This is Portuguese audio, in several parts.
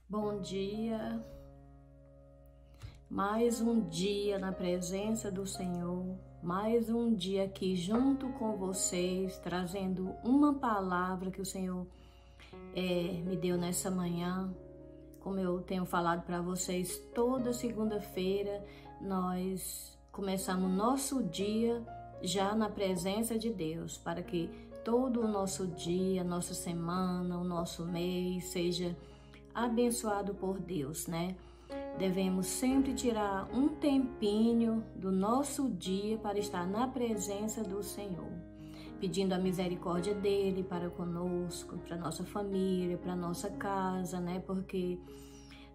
Bom dia, mais um dia na presença do Senhor, mais um dia aqui junto com vocês, trazendo uma palavra que o Senhor me deu nessa manhã. Como eu tenho falado para vocês, toda segunda-feira nós começamos nosso dia já na presença de Deus, para que todo o nosso dia, nossa semana, o nosso mês seja abençoado por Deus, né? Devemos sempre tirar um tempinho do nosso dia para estar na presença do Senhor, pedindo a misericórdia dele para conosco, para nossa família, para nossa casa, né? Porque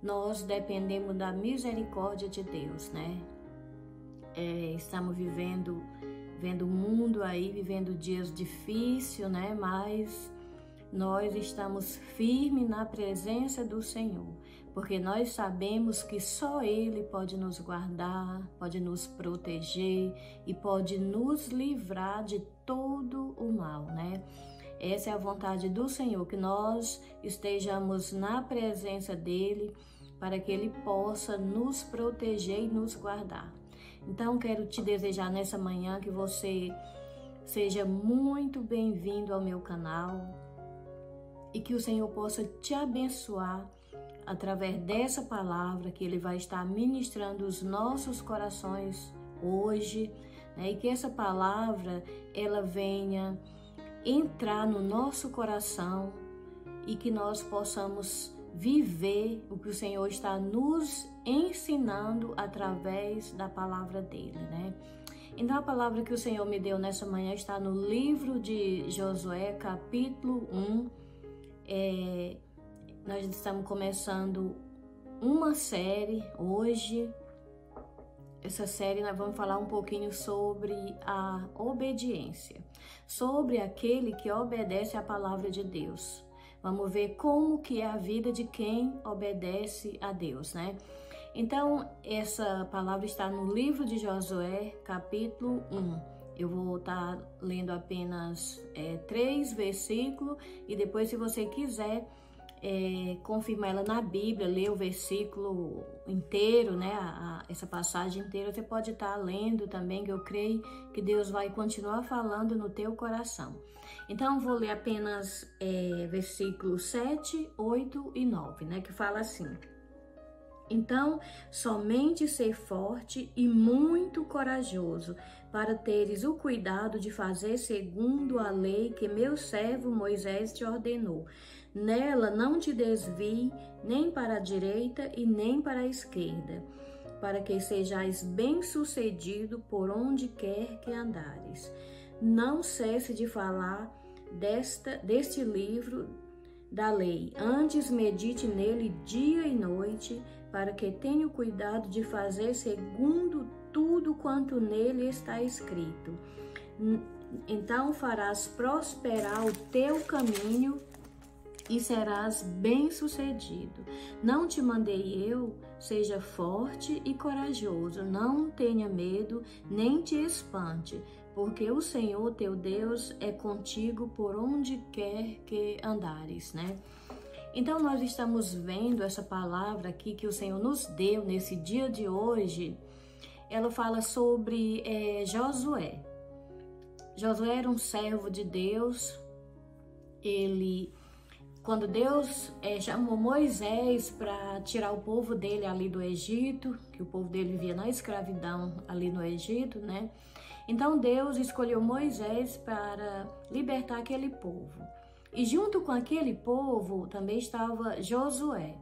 nós dependemos da misericórdia de Deus, né? Estamos vendo o mundo aí, vivendo dias difíceis, né? Mas nós estamos firmes na presença do Senhor, porque nós sabemos que só Ele pode nos guardar, pode nos proteger e pode nos livrar de todo o mal, né? Essa é a vontade do Senhor, que nós estejamos na presença dEle, para que Ele possa nos proteger e nos guardar. Então, quero te desejar nessa manhã que você seja muito bem-vindo ao meu canal, e que o Senhor possa te abençoar através dessa palavra que Ele vai estar ministrando os nossos corações hoje, né? E que essa palavra, ela venha entrar no nosso coração e que nós possamos viver o que o Senhor está nos ensinando através da palavra dEle, né? Então, a palavra que o Senhor me deu nessa manhã está no livro de Josué, capítulo 1, nós estamos começando uma série hoje. Essa série nós vamos falar um pouquinho sobre a obediência, sobre aquele que obedece à palavra de Deus. Vamos ver como que é a vida de quem obedece a Deus, né? Então, essa palavra está no livro de Josué, capítulo 1. Eu vou estar lendo apenas 3 versículos e depois, se você quiser confirmar ela na Bíblia, ler o versículo inteiro, né? Essa passagem inteira, você pode estar lendo também, que eu creio que Deus vai continuar falando no teu coração. Então, eu vou ler apenas versículos 7, 8 e 9, né? Que fala assim: então, somente ser forte e muito corajoso, para teres o cuidado de fazer segundo a lei que meu servo Moisés te ordenou. Nela não te desvie nem para a direita e nem para a esquerda, para que sejais bem-sucedido por onde quer que andares. Não cesse de falar deste livro da lei, antes medite nele dia e noite, para que tenha cuidado de fazer segundo tudo quanto nele está escrito. Então farás prosperar o teu caminho e serás bem-sucedido. Não te mandei eu? Seja forte e corajoso, não tenha medo, nem te espante, porque o Senhor teu Deus é contigo por onde quer que andares, né? Então, nós estamos vendo essa palavra aqui que o Senhor nos deu nesse dia de hoje. Ela fala sobre Josué. Josué era um servo de Deus. Quando Deus chamou Moisés para tirar o povo dele ali do Egito, que o povo dele vivia na escravidão ali no Egito, né? Então, Deus escolheu Moisés para libertar aquele povo. E junto com aquele povo também estava Josué.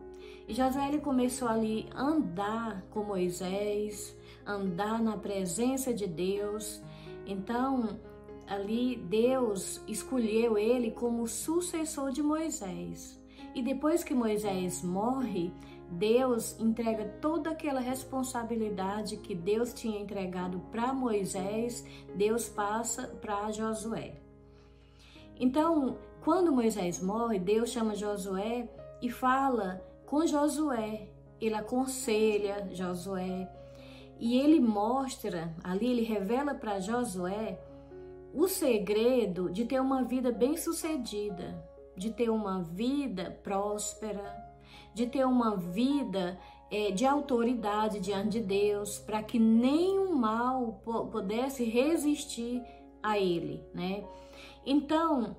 E Josué, ele começou ali a andar com Moisés, andar na presença de Deus. Então, ali Deus escolheu ele como sucessor de Moisés. E depois que Moisés morre, Deus entrega toda aquela responsabilidade que Deus tinha entregado para Moisés, Deus passa para Josué. Então, quando Moisés morre, Deus chama Josué e fala com Josué. Ele aconselha Josué e ele mostra, ali ele revela para Josué o segredo de ter uma vida bem-sucedida, de ter uma vida próspera, de ter uma vida de autoridade diante de Deus, para que nenhum mal pudesse resistir a ele, né? Então,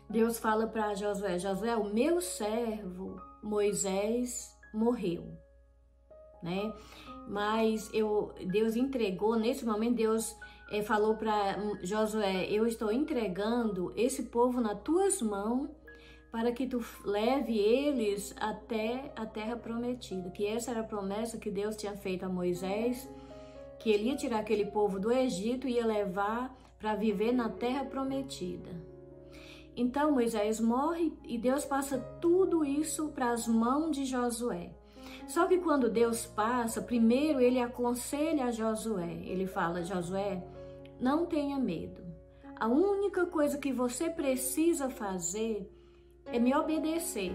Deus fala para Josué: Josué, o meu servo Moisés morreu, né? Mas Deus entregou, nesse momento Deus falou para Josué: eu estou entregando esse povo nas tuas mãos, para que tu leve eles até a terra prometida. Que essa era a promessa que Deus tinha feito a Moisés, que ele ia tirar aquele povo do Egito e ia levar para viver na terra prometida. Então Moisés morre e Deus passa tudo isso para as mãos de Josué. Só que quando Deus passa, primeiro ele aconselha a Josué. Ele fala: Josué, não tenha medo. A única coisa que você precisa fazer é me obedecer,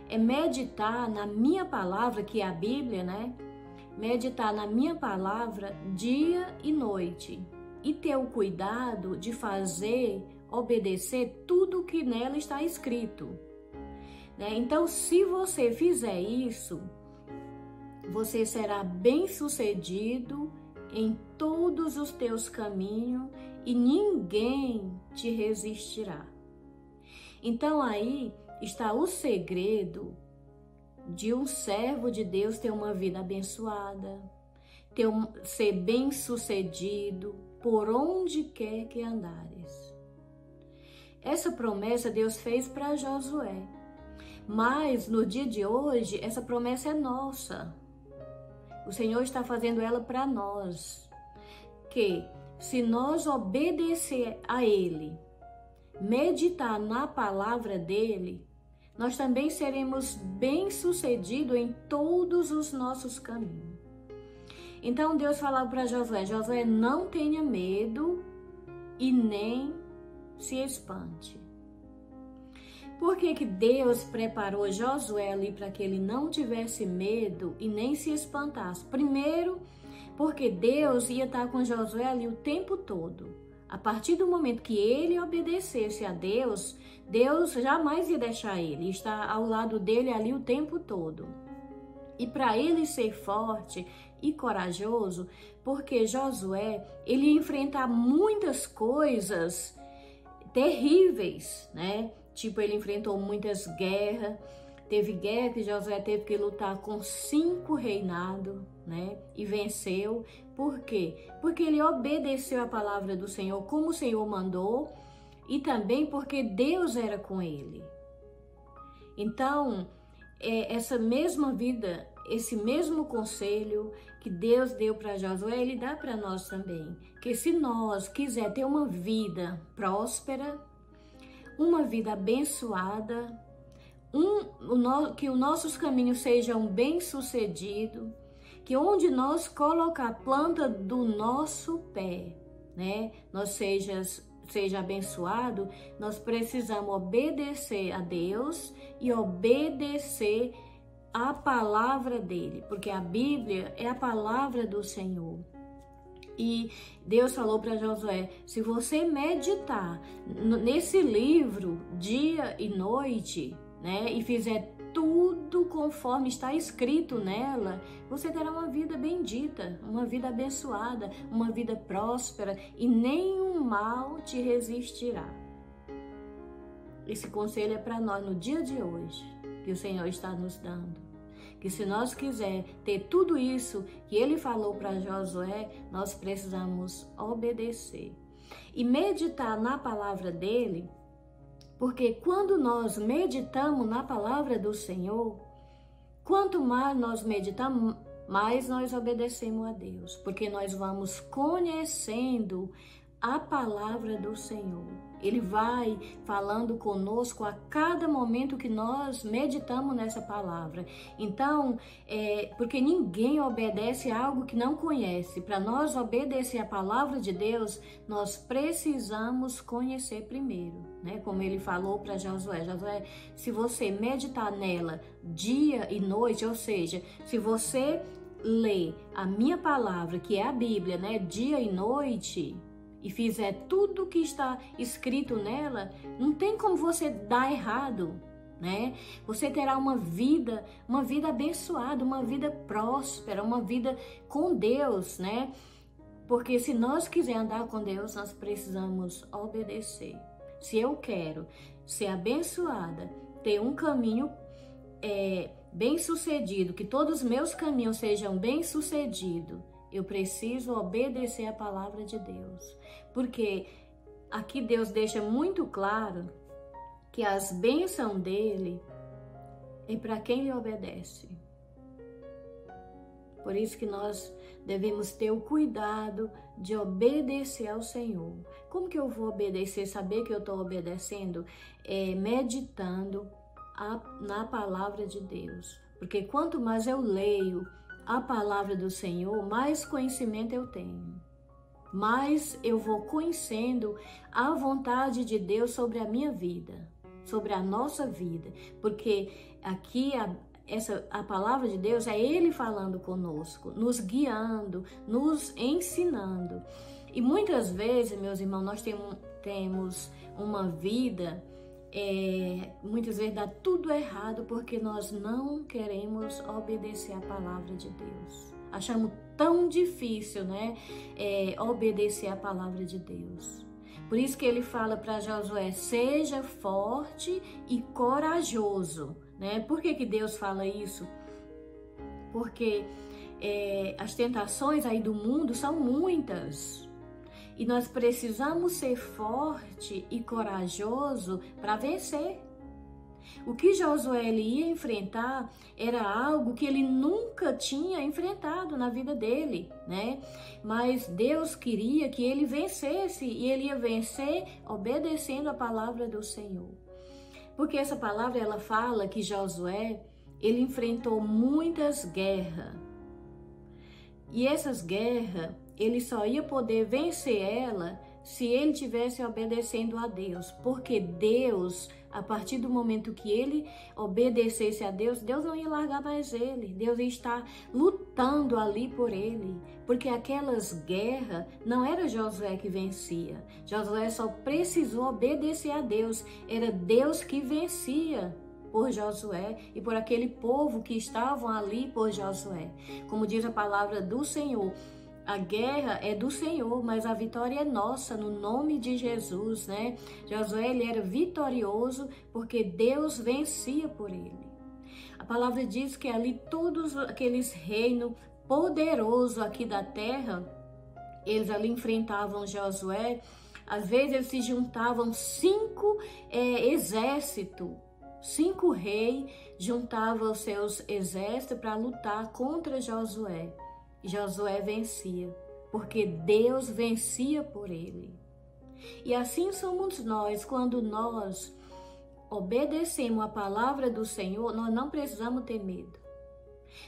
é meditar na minha palavra, que é a Bíblia, né? Meditar na minha palavra dia e noite e ter o cuidado de obedecer tudo que nela está escrito, né? Então, se você fizer isso, você será bem-sucedido em todos os teus caminhos e ninguém te resistirá. Então aí está o segredo de um servo de Deus ter uma vida abençoada, ser bem-sucedido por onde quer que andares. Essa promessa Deus fez para Josué, mas no dia de hoje essa promessa é nossa. O Senhor está fazendo ela para nós, que se nós obedecer a Ele, meditar na palavra dele, nós também seremos bem-sucedidos em todos os nossos caminhos. Então Deus falava para Josué: Josué, não tenha medo e nem se espante. Por que que Deus preparou Josué ali para que ele não tivesse medo e nem se espantasse? Primeiro, porque Deus ia estar com Josué ali o tempo todo. A partir do momento que ele obedecesse a Deus, Deus jamais ia deixar ele, estar ao lado dele ali o tempo todo. E para ele ser forte e corajoso, porque Josué, ele ia enfrentar muitas coisas terríveis, né? Tipo, ele enfrentou muitas guerras. Teve guerra que Josué teve que lutar com 5 reinados, né? E venceu. Por quê? Porque ele obedeceu a palavra do Senhor como o Senhor mandou, e também porque Deus era com ele. Então, essa mesma vida, esse mesmo conselho que Deus deu para Josué, ele dá para nós também. Que se nós quiser ter uma vida próspera, uma vida abençoada, que os nossos caminhos sejam bem-sucedidos, que onde nós colocar a planta do nosso pé, né, nós seja abençoado, nós precisamos obedecer a Deus e obedecer a palavra dele, porque a Bíblia é a palavra do Senhor. E Deus falou para Josué: se você meditar nesse livro dia e noite, né, e fizer tudo conforme está escrito nela, você terá uma vida bendita, uma vida abençoada, uma vida próspera, e nenhum mal te resistirá. Esse conselho é para nós no dia de hoje, que o Senhor está nos dando. Que se nós quiser ter tudo isso que ele falou para Josué, nós precisamos obedecer e meditar na palavra dele. Porque quando nós meditamos na palavra do Senhor, quanto mais nós meditamos, mais nós obedecemos a Deus. Porque nós vamos conhecendo a palavra do Senhor. Ele vai falando conosco a cada momento que nós meditamos nessa palavra. Então, porque ninguém obedece a algo que não conhece. Para nós obedecer a palavra de Deus, nós precisamos conhecer primeiro, né? Como ele falou para Josué: Josué, se você meditar nela dia e noite, ou seja, se você ler a minha palavra, que é a Bíblia, né, dia e noite, e fizer tudo que está escrito nela, não tem como você dar errado. né? Você terá uma vida abençoada, uma vida próspera, uma vida com Deus, né? Porque se nós quisermos andar com Deus, nós precisamos obedecer. Se eu quero ser abençoada, ter um caminho bem sucedido, que todos os meus caminhos sejam bem sucedidos, eu preciso obedecer a palavra de Deus. Porque aqui Deus deixa muito claro que as bênçãos dele é para quem lhe obedece. Por isso que nós devemos ter o cuidado de obedecer ao Senhor. Como que eu vou obedecer? Saber que eu estou obedecendo? Meditando na palavra de Deus. Porque quanto mais eu leio a palavra do Senhor, mais conhecimento eu tenho. Mais eu vou conhecendo a vontade de Deus sobre a minha vida, sobre a nossa vida. Porque aqui a palavra de Deus é Ele falando conosco, nos guiando, nos ensinando. E muitas vezes, meus irmãos, nós temos uma vida, muitas vezes dá tudo errado porque nós não queremos obedecer a palavra de Deus. Achamos tão difícil, né, obedecer a palavra de Deus. Por isso que ele fala para Josué, seja forte e corajoso. Né? Por que Deus fala isso? Porque as tentações aí do mundo são muitas. E nós precisamos ser forte e corajoso para vencer. O que Josué ia enfrentar era algo que ele nunca tinha enfrentado na vida dele, né? Mas Deus queria que ele vencesse, e ele ia vencer obedecendo a palavra do Senhor. Porque essa palavra, ela fala que Josué, ele enfrentou muitas guerras. E essas guerras, ele só ia poder vencer ela se ele tivesse obedecendo a Deus. Porque Deus, a partir do momento que ele obedecesse a Deus, Deus não ia largar mais ele. Deus ia estar lutando ali por ele. Porque aquelas guerras não era Josué que vencia. Josué só precisou obedecer a Deus. Era Deus que vencia por Josué e por aquele povo que estavam ali por Josué. Como diz a palavra do Senhor, a guerra é do Senhor, mas a vitória é nossa, no nome de Jesus, né? Josué, ele era vitorioso porque Deus vencia por ele. A palavra diz que ali todos aqueles reinos poderosos aqui da terra, eles ali enfrentavam Josué. Às vezes eles se juntavam 5 exércitos, 5 reis juntavam os seus exércitos para lutar contra Josué. Josué vencia, porque Deus vencia por ele. E assim somos nós, quando nós obedecemos a palavra do Senhor, nós não precisamos ter medo.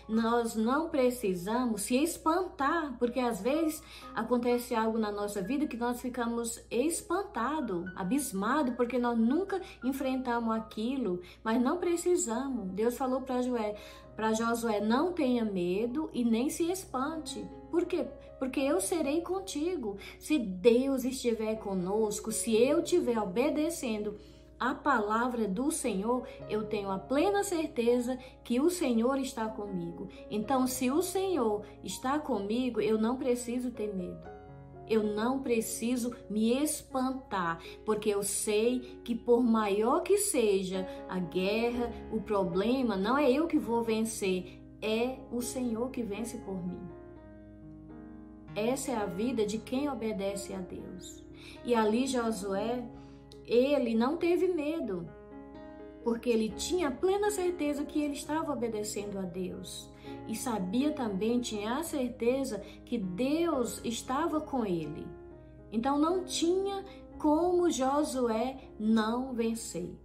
Nós não precisamos se espantar, porque às vezes acontece algo na nossa vida que nós ficamos espantados, abismados, porque nós nunca enfrentamos aquilo, mas não precisamos. Deus falou para Josué, não tenha medo e nem se espante. Por quê? Porque eu serei contigo. Se Deus estiver conosco, se eu estiver obedecendo a palavra do Senhor, eu tenho a plena certeza que o Senhor está comigo. Então, se o Senhor está comigo, eu não preciso ter medo. Eu não preciso me espantar, porque eu sei que por maior que seja a guerra, o problema, não é eu que vou vencer, é o Senhor que vence por mim. Essa é a vida de quem obedece a Deus. E ali Josué, ele não teve medo, porque ele tinha plena certeza que ele estava obedecendo a Deus. E sabia também, tinha a certeza que Deus estava com ele. Então não tinha como Josué não vencer.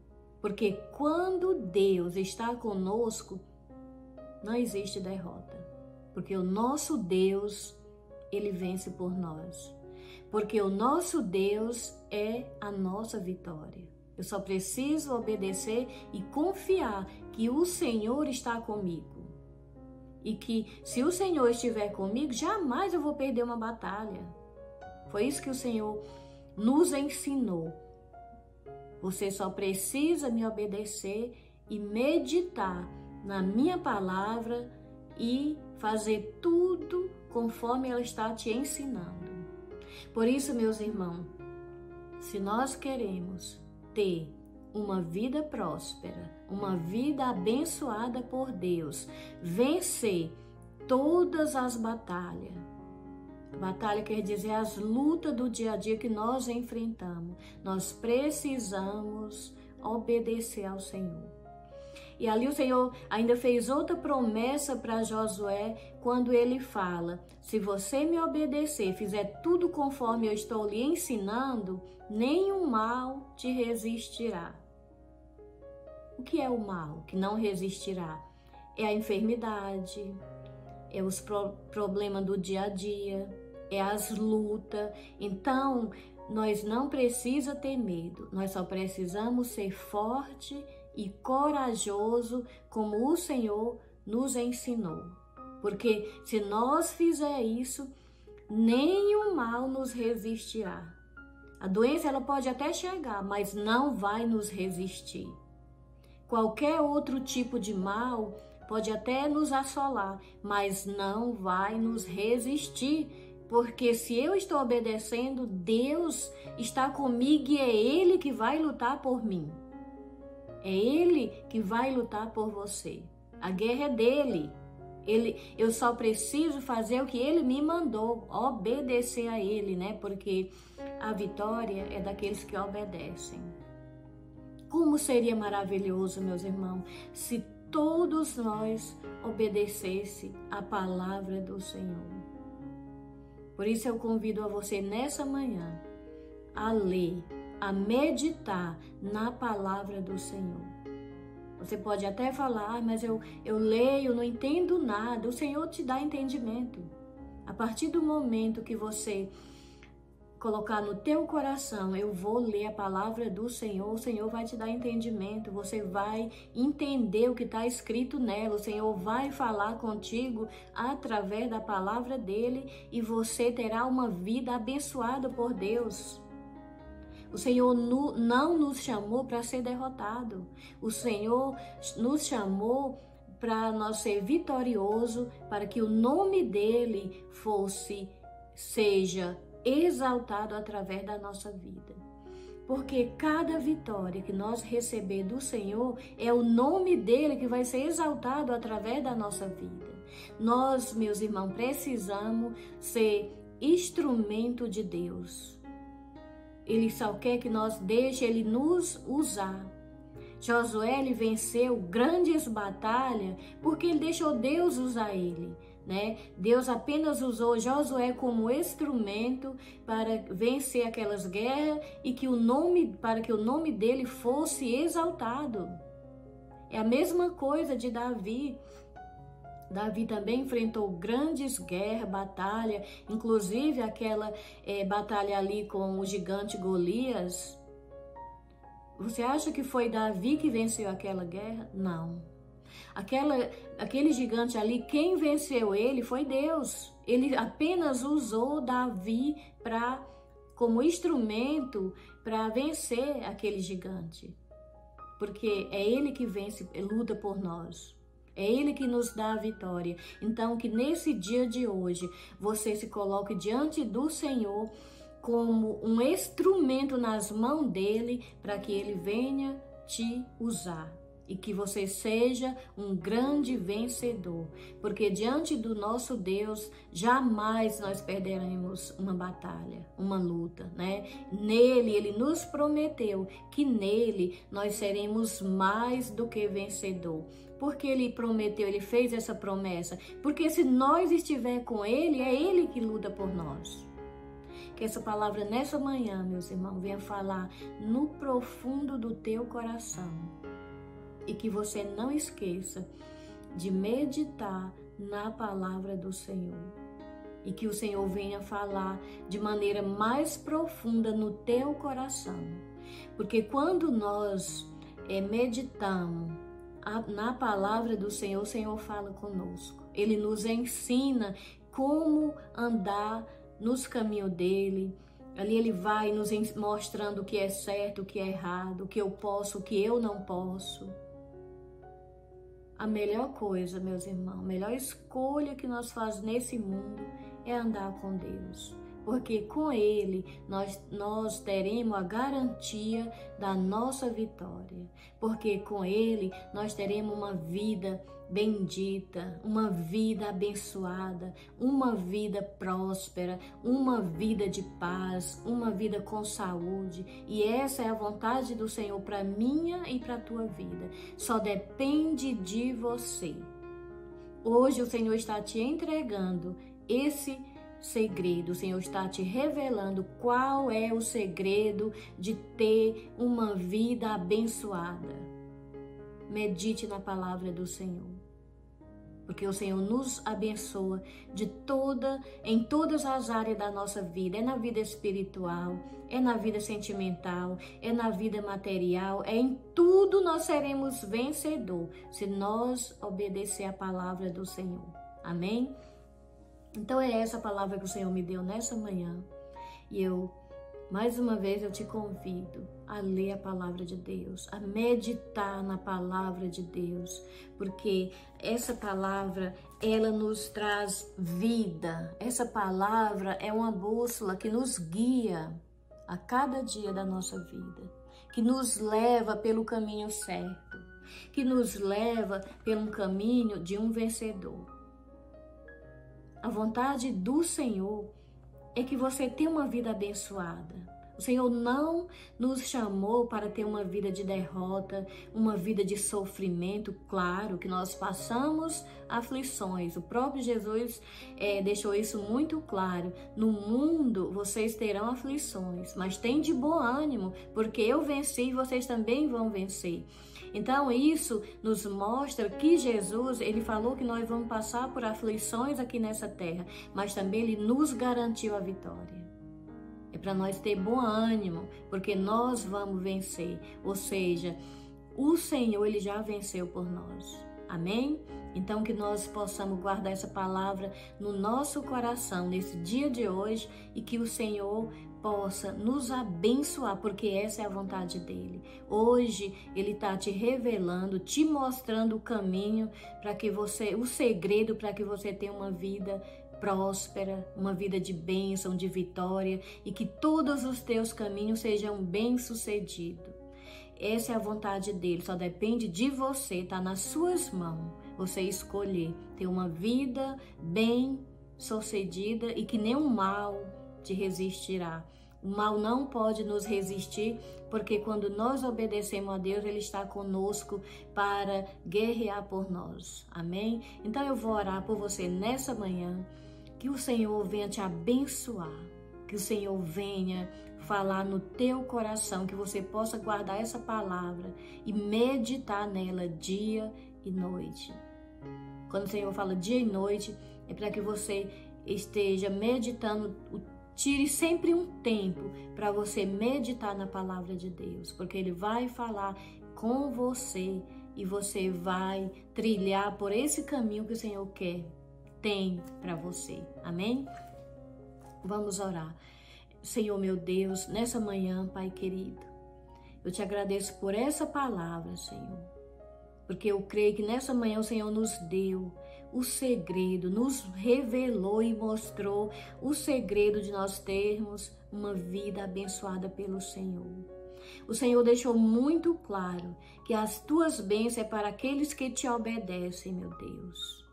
Porque quando Deus está conosco, não existe derrota. Porque o nosso Deus, ele vence por nós. Porque o nosso Deus é a nossa vitória. Eu só preciso obedecer e confiar que o Senhor está comigo. E que se o Senhor estiver comigo, jamais eu vou perder uma batalha. Foi isso que o Senhor nos ensinou. Você só precisa me obedecer e meditar na minha palavra e fazer tudo conforme ela está te ensinando. Por isso, meus irmãos, se nós queremos ter uma vida próspera, uma vida abençoada por Deus, vencer todas as batalhas. Batalha quer dizer as lutas do dia a dia que nós enfrentamos. Nós precisamos obedecer ao Senhor. E ali o Senhor ainda fez outra promessa para Josué, quando ele fala: se você me obedecer, fizer tudo conforme eu estou lhe ensinando, nenhum mal te resistirá. O que é o mal que não resistirá? É a enfermidade, é os problemas do dia a dia, é as lutas. Então, nós não precisamos ter medo, nós só precisamos ser forte e corajoso, como o Senhor nos ensinou. Porque se nós fizer isso, nenhum mal nos resistirá. A doença ela pode até chegar, mas não vai nos resistir. Qualquer outro tipo de mal pode até nos assolar, mas não vai nos resistir, porque se eu estou obedecendo, Deus está comigo e é Ele que vai lutar por mim. É Ele que vai lutar por você. A guerra é dele. Eu só preciso fazer o que Ele me mandou, obedecer a Ele, né? Porque a vitória é daqueles que obedecem. Como seria maravilhoso, meus irmãos, se todos nós obedecêssemos a palavra do Senhor. Por isso eu convido a você nessa manhã a ler, a meditar na palavra do Senhor. Você pode até falar: mas eu leio, não entendo nada. O Senhor te dá entendimento. A partir do momento que você colocar no teu coração: eu vou ler a palavra do Senhor, o Senhor vai te dar entendimento, você vai entender o que está escrito nela, o Senhor vai falar contigo através da palavra dele e você terá uma vida abençoada por Deus. O Senhor não nos chamou para ser derrotado, o Senhor nos chamou para nós ser vitorioso, para que o nome dele seja exaltado através da nossa vida. Porque cada vitória que nós receber do Senhor é o nome dele que vai ser exaltado através da nossa vida. Nós, meus irmãos, precisamos ser instrumento de Deus. Ele só quer que nós deixe ele nos usar. Josué ele venceu grandes batalhas porque ele deixou Deus usar ele. Né? Deus apenas usou Josué como instrumento para vencer aquelas guerras e para que o nome dele fosse exaltado. É a mesma coisa de Davi. Davi também enfrentou grandes guerras, batalhas, inclusive aquela batalha ali com o gigante Golias. Você acha que foi Davi que venceu aquela guerra? Não. Aquele gigante ali, quem venceu ele foi Deus. Ele apenas usou Davi como instrumento para vencer aquele gigante. Porque é ele que vence, luta por nós. É ele que nos dá a vitória. Então, que nesse dia de hoje, você se coloque diante do Senhor como um instrumento nas mãos dele, para que ele venha te usar. E que você seja um grande vencedor. Porque diante do nosso Deus, jamais nós perderemos uma batalha, uma luta, né? Nele, ele nos prometeu que nele nós seremos mais do que vencedor. Porque ele prometeu, ele fez essa promessa. Porque se nós estiver com ele, é ele que luta por nós. Que essa palavra nessa manhã, meus irmãos, venha falar no profundo do teu coração. E que você não esqueça de meditar na palavra do Senhor. E que o Senhor venha falar de maneira mais profunda no teu coração. Porque quando nós meditamos na palavra do Senhor, o Senhor fala conosco. Ele nos ensina como andar nos caminhos dele. Ali ele vai nos mostrando o que é certo, o que é errado, o que eu posso, o que eu não posso. a melhor coisa, meus irmãos, a melhor escolha que nós fazemos nesse mundo é andar com Deus. Porque com Ele nós teremos a garantia da nossa vitória. Porque com Ele nós teremos uma vida bendita, uma vida abençoada, uma vida próspera, uma vida de paz, uma vida com saúde. E essa é a vontade do Senhor para minha e para a tua vida. Só depende de você. Hoje o Senhor está te entregando esse segredo. O Senhor está te revelando qual é o segredo de ter uma vida abençoada. Medite na palavra do Senhor, porque o Senhor nos abençoa em todas as áreas da nossa vida. É na vida espiritual, é na vida sentimental, é na vida material, é em tudo nós seremos vencedor se nós obedecer a palavra do Senhor. Amém? Então é essa palavra que o Senhor me deu nessa manhã. E mais uma vez, eu te convido a ler a palavra de Deus, a meditar na palavra de Deus, porque essa palavra, ela nos traz vida. Essa palavra é uma bússola que nos guia a cada dia da nossa vida, que nos leva pelo caminho certo, que nos leva pelo caminho de um vencedor. A vontade do Senhor é que você tenha uma vida abençoada. O Senhor não nos chamou para ter uma vida de derrota, uma vida de sofrimento. Claro que nós passamos aflições. O próprio Jesus deixou isso muito claro. No mundo vocês terão aflições, mas tem de bom ânimo, porque eu venci e vocês também vão vencer. Então isso nos mostra que Jesus, ele falou que nós vamos passar por aflições aqui nessa terra, mas também ele nos garantiu a vitória. É para nós ter bom ânimo, porque nós vamos vencer. Ou seja, o Senhor, ele já venceu por nós. Amém? Então que nós possamos guardar essa palavra no nosso coração nesse dia de hoje e que o Senhor possa nos abençoar, porque essa é a vontade dele. Hoje ele está te revelando, te mostrando o caminho para que o segredo para que você tenha uma vida próspera, uma vida de bênção, de vitória e que todos os teus caminhos sejam bem-sucedidos. Essa é a vontade dele, só depende de você, está nas suas mãos, você escolher ter uma vida bem-sucedida e que nenhum mal te resistirá. O mal não pode nos resistir, porque quando nós obedecemos a Deus, ele está conosco para guerrear por nós. Amém? Então eu vou orar por você nessa manhã, que o Senhor venha te abençoar, que o Senhor venha falar no teu coração, que você possa guardar essa palavra e meditar nela dia e noite. Quando o Senhor fala dia e noite, é para que você esteja meditando, tire sempre um tempo para você meditar na palavra de Deus, porque ele vai falar com você e você vai trilhar por esse caminho que o Senhor tem para você. Amém? Vamos orar. Senhor meu Deus, nessa manhã, Pai querido, eu te agradeço por essa palavra, Senhor, porque eu creio que nessa manhã o Senhor nos deu o segredo, nos revelou e mostrou o segredo de nós termos uma vida abençoada pelo Senhor. O Senhor deixou muito claro que as tuas bênçãos é para aqueles que te obedecem, meu Deus.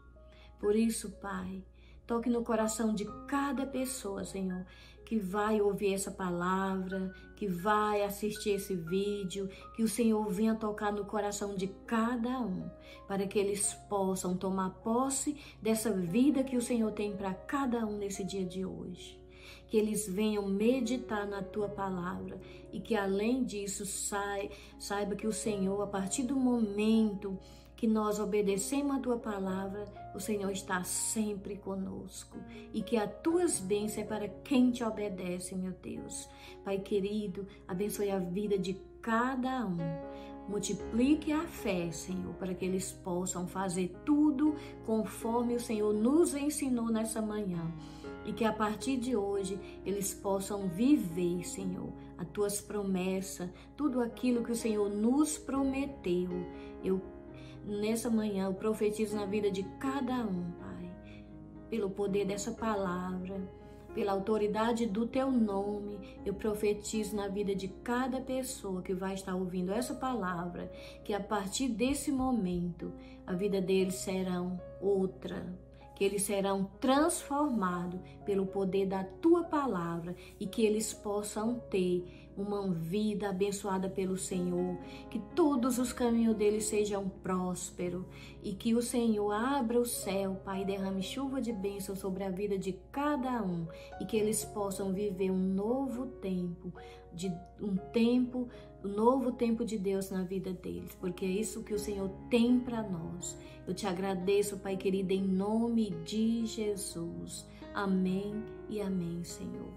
Por isso, Pai, toque no coração de cada pessoa, Senhor, que vai ouvir essa palavra, que vai assistir esse vídeo, que o Senhor venha tocar no coração de cada um, para que eles possam tomar posse dessa vida que o Senhor tem para cada um nesse dia de hoje. Que eles venham meditar na tua palavra e que além disso saiba que o Senhor, a partir do momento que nós obedecemos a tua palavra, o Senhor está sempre conosco e que as tuas bênçãos é para quem te obedece, meu Deus. Pai querido, abençoe a vida de cada um. Multiplique a fé, Senhor, para que eles possam fazer tudo conforme o Senhor nos ensinou nessa manhã. E que a partir de hoje eles possam viver, Senhor, as tuas promessas, tudo aquilo que o Senhor nos prometeu. Nessa manhã eu profetizo na vida de cada um, Pai, pelo poder dessa palavra, pela autoridade do Teu nome, eu profetizo na vida de cada pessoa que vai estar ouvindo essa palavra, que a partir desse momento a vida deles será outra, que eles serão transformados pelo poder da Tua palavra e que eles possam ter uma vida abençoada pelo Senhor, que todos os caminhos deles sejam prósperos e que o Senhor abra o céu, Pai, e derrame chuva de bênção sobre a vida de cada um e que eles possam viver um novo tempo, um novo tempo de Deus na vida deles, porque é isso que o Senhor tem para nós. Eu te agradeço, Pai querido, em nome de Jesus. Amém e amém, Senhor.